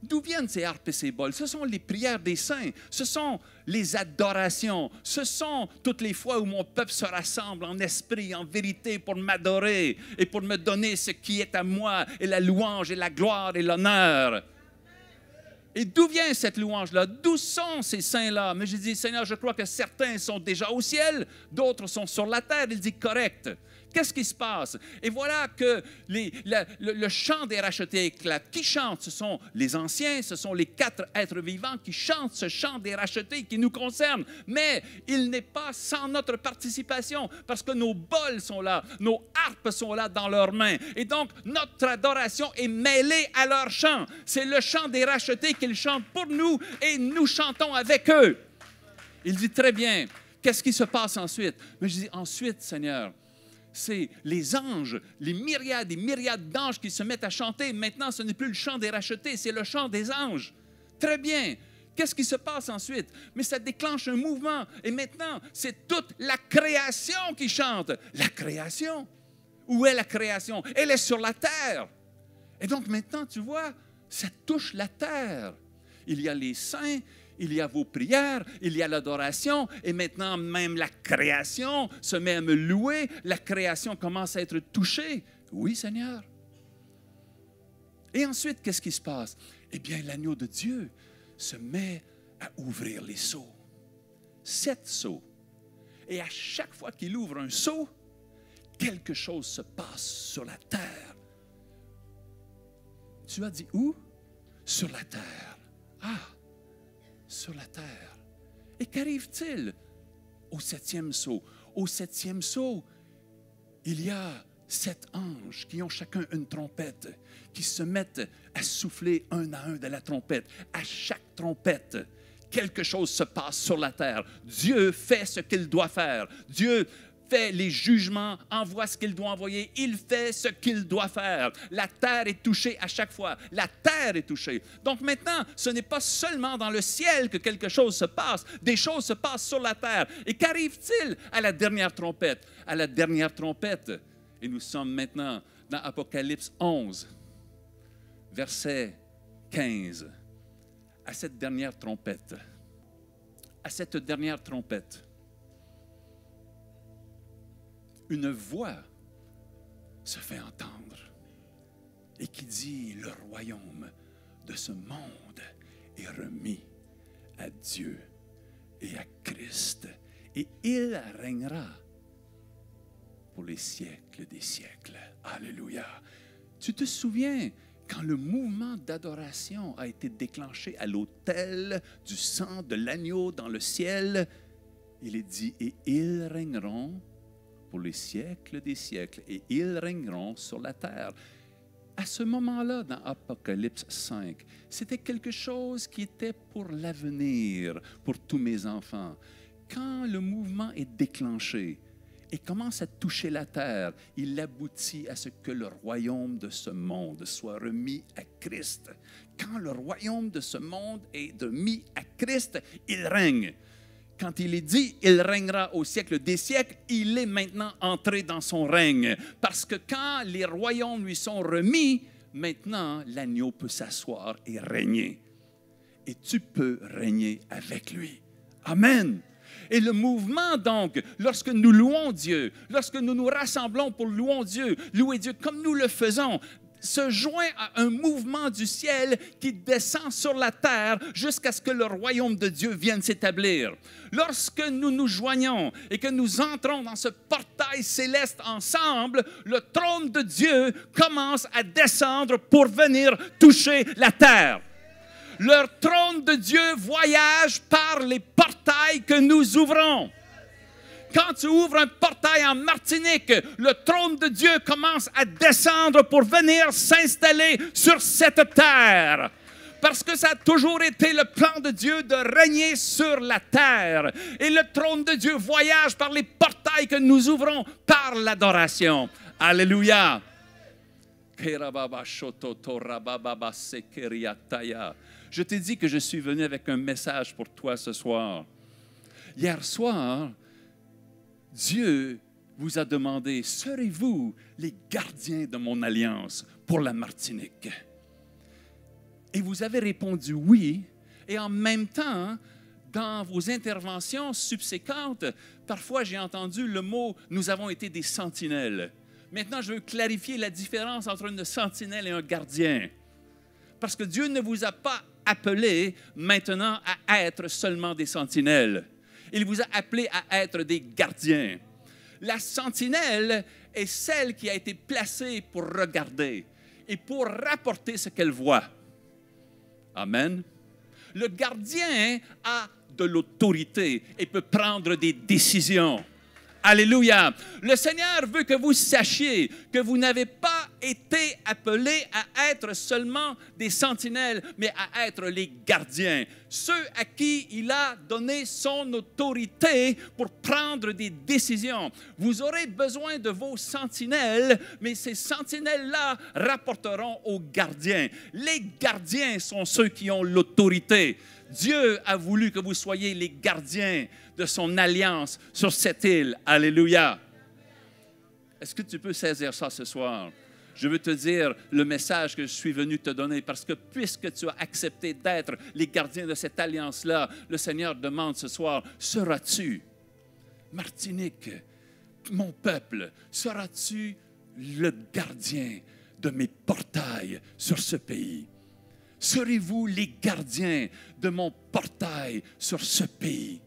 D'où viennent ces harpes et ces bols? Ce sont les prières des saints, ce sont les adorations, ce sont toutes les fois où mon peuple se rassemble en esprit, en vérité, pour m'adorer et pour me donner ce qui est à moi, et la louange et la gloire et l'honneur. Et d'où vient cette louange-là? D'où sont ces saints-là? Mais je dis, Seigneur, je crois que certains sont déjà au ciel, d'autres sont sur la terre. Il dit, correct. Qu'est-ce qui se passe? Et voilà que le chant des rachetés éclate. Qui chante? Ce sont les anciens, ce sont les 4 êtres vivants qui chantent ce chant des rachetés qui nous concerne. Mais il n'est pas sans notre participation parce que nos bols sont là, nos harpes sont là dans leurs mains. Et donc, notre adoration est mêlée à leur chant. C'est le chant des rachetés qu'ils chantent pour nous et nous chantons avec eux. Il dit très bien. Qu'est-ce qui se passe ensuite? Mais je dis ensuite, Seigneur, c'est les anges, les myriades et myriades d'anges qui se mettent à chanter. Maintenant, ce n'est plus le chant des rachetés, c'est le chant des anges. Très bien. Qu'est-ce qui se passe ensuite? Mais ça déclenche un mouvement. Et maintenant, c'est toute la création qui chante. La création? Où est la création? Elle est sur la terre. Et donc maintenant, tu vois, ça touche la terre. Il y a les saints, il y a vos prières, il y a l'adoration, et maintenant même la création se met à me louer, la création commence à être touchée. Oui, Seigneur. Et ensuite, qu'est-ce qui se passe? Eh bien, l'agneau de Dieu se met à ouvrir les seaux. 7 seaux. Et à chaque fois qu'il ouvre un seau, quelque chose se passe sur la terre. Tu as dit où? Sur la terre. Ah! Sur la terre. Et qu'arrive-t-il au 7e seau? Au 7e seau, il y a 7 anges qui ont chacun une trompette, qui se mettent à souffler un à un de la trompette. À chaque trompette, quelque chose se passe sur la terre. Dieu fait ce qu'il doit faire. Dieu fait les jugements, envoie ce qu'il doit envoyer. Il fait ce qu'il doit faire. La terre est touchée à chaque fois. La terre est touchée. Donc maintenant, ce n'est pas seulement dans le ciel que quelque chose se passe. Des choses se passent sur la terre. Et qu'arrive-t-il à la dernière trompette? À la dernière trompette. Et nous sommes maintenant dans Apocalypse 11, verset 15. À cette dernière trompette. À cette dernière trompette. Une voix se fait entendre et qui dit, le royaume de ce monde est remis à Dieu et à Christ, et il régnera pour les siècles des siècles. Alléluia. Tu te souviens quand le mouvement d'adoration a été déclenché à l'autel du sang de l'agneau dans le ciel, il est dit, et ils régneront pour les siècles des siècles, et ils régneront sur la terre. À ce moment-là, dans Apocalypse 5, c'était quelque chose qui était pour l'avenir, pour tous mes enfants. Quand le mouvement est déclenché et commence à toucher la terre, il aboutit à ce que le royaume de ce monde soit remis à Christ. Quand le royaume de ce monde est remis à Christ, il règne. Quand il est dit, il régnera au siècle des siècles, il est maintenant entré dans son règne. Parce que quand les royaumes lui sont remis, maintenant, l'agneau peut s'asseoir et régner. Et tu peux régner avec lui. Amen. Et le mouvement, donc, lorsque nous louons Dieu, lorsque nous nous rassemblons pour louer Dieu comme nous le faisons, se joint à un mouvement du ciel qui descend sur la terre jusqu'à ce que le royaume de Dieu vienne s'établir. Lorsque nous nous joignons et que nous entrons dans ce portail céleste ensemble, le trône de Dieu commence à descendre pour venir toucher la terre. Leur trône de Dieu voyage par les portails que nous ouvrons. Quand tu ouvres un portail en Martinique, le trône de Dieu commence à descendre pour venir s'installer sur cette terre. Parce que ça a toujours été le plan de Dieu de régner sur la terre. Et le trône de Dieu voyage par les portails que nous ouvrons par l'adoration. Alléluia. Je t'ai dit que je suis venu avec un message pour toi ce soir. Hier soir, Dieu vous a demandé, serez-vous les gardiens de mon alliance pour la Martinique? Et vous avez répondu oui, et en même temps, dans vos interventions subséquentes, parfois j'ai entendu le mot « nous avons été des sentinelles ». Maintenant, je veux clarifier la différence entre une sentinelle et un gardien. Parce que Dieu ne vous a pas appelé maintenant à être seulement des sentinelles. Il vous a appelé à être des gardiens. La sentinelle est celle qui a été placée pour regarder et pour rapporter ce qu'elle voit. Amen. Le gardien a de l'autorité et peut prendre des décisions. Alléluia. Le Seigneur veut que vous sachiez que vous n'avez pas été appelés à être seulement des sentinelles, mais à être les gardiens. Ceux à qui il a donné son autorité pour prendre des décisions. Vous aurez besoin de vos sentinelles, mais ces sentinelles-là rapporteront aux gardiens. Les gardiens sont ceux qui ont l'autorité. Dieu a voulu que vous soyez les gardiens de son alliance sur cette île. Alléluia. Est-ce que tu peux saisir ça ce soir? Je veux te dire le message que je suis venu te donner parce que puisque tu as accepté d'être les gardiens de cette alliance-là, le Seigneur demande ce soir, seras-tu, Martinique, mon peuple, seras-tu le gardien de mes portails sur ce pays? Serez-vous les gardiens de mon portail sur ce pays?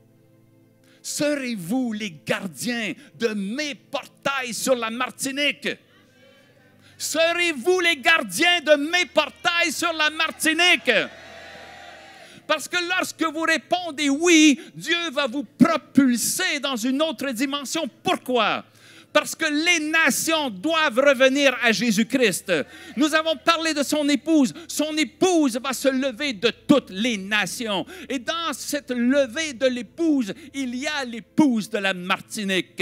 Serez-vous les gardiens de mes portails sur la Martinique? Serez-vous les gardiens de mes portails sur la Martinique? Parce que lorsque vous répondez oui, Dieu va vous propulser dans une autre dimension. Pourquoi? Parce que les nations doivent revenir à Jésus-Christ. Nous avons parlé de son épouse. Son épouse va se lever de toutes les nations. Et dans cette levée de l'épouse, il y a l'épouse de la Martinique.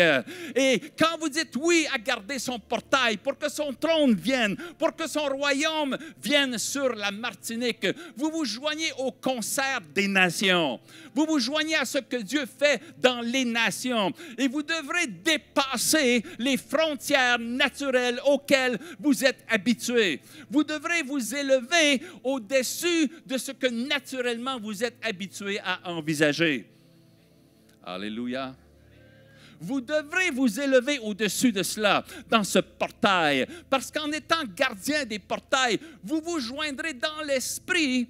Et quand vous dites oui à garder son portail pour que son trône vienne, pour que son royaume vienne sur la Martinique, vous vous joignez au concert des nations. Vous vous joignez à ce que Dieu fait dans les nations. Et vous devrez dépasser les frontières naturelles auxquelles vous êtes habitués. Vous devrez vous élever au-dessus de ce que naturellement vous êtes habitués à envisager. Alléluia. Vous devrez vous élever au-dessus de cela, dans ce portail. Parce qu'en étant gardien des portails, vous vous joindrez dans l'esprit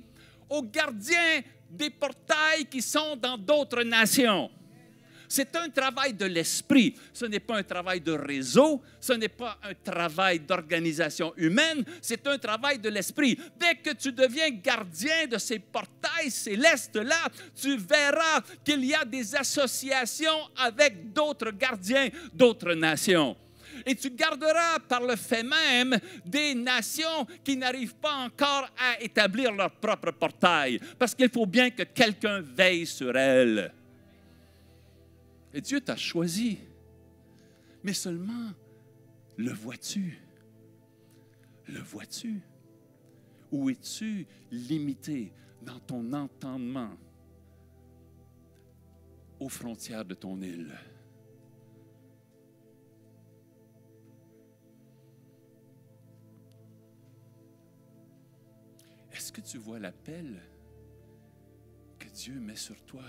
aux gardiens des portails qui sont dans d'autres nations. C'est un travail de l'esprit. Ce n'est pas un travail de réseau, ce n'est pas un travail d'organisation humaine, c'est un travail de l'esprit. Dès que tu deviens gardien de ces portails célestes-là, tu verras qu'il y a des associations avec d'autres gardiens d'autres nations. Et tu garderas par le fait même des nations qui n'arrivent pas encore à établir leur propre portail, parce qu'il faut bien que quelqu'un veille sur elles. Et Dieu t'a choisi. Mais seulement, le vois-tu? Le vois-tu? Ou es-tu limité dans ton entendement aux frontières de ton île? Est-ce que tu vois l'appel que Dieu met sur toi?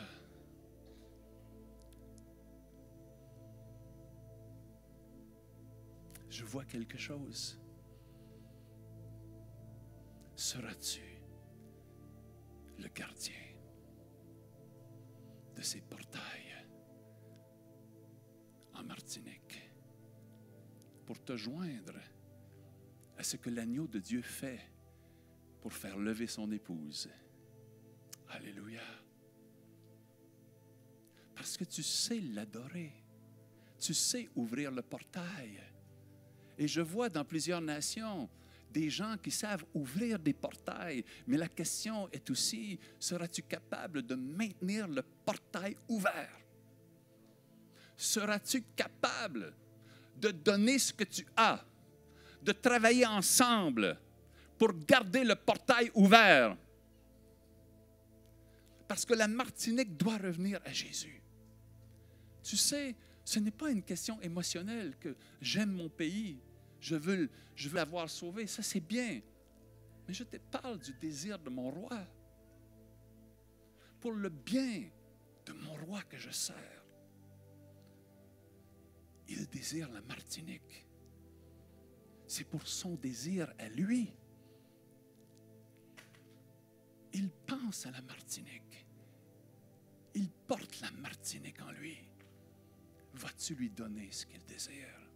Je vois quelque chose. Seras-tu le gardien de ces portails en Martinique pour te joindre à ce que l'agneau de Dieu fait pour faire lever son épouse? Alléluia. Parce que tu sais l'adorer. tu sais ouvrir le portail. Et je vois dans plusieurs nations des gens qui savent ouvrir des portails, mais la question est aussi, seras-tu capable de maintenir le portail ouvert? Seras-tu capable de donner ce que tu as, de travailler ensemble pour garder le portail ouvert? Parce que la Martinique doit revenir à Jésus. Tu sais, ce n'est pas une question émotionnelle que j'aime mon pays, je veux l'avoir sauvé, ça c'est bien. Mais je te parle du désir de mon roi. Pour le bien de mon roi que je sers. Il désire la Martinique. C'est pour son désir à lui. Il pense à la Martinique. Il porte la Martinique en lui. Vas-tu lui donner ce qu'il désire?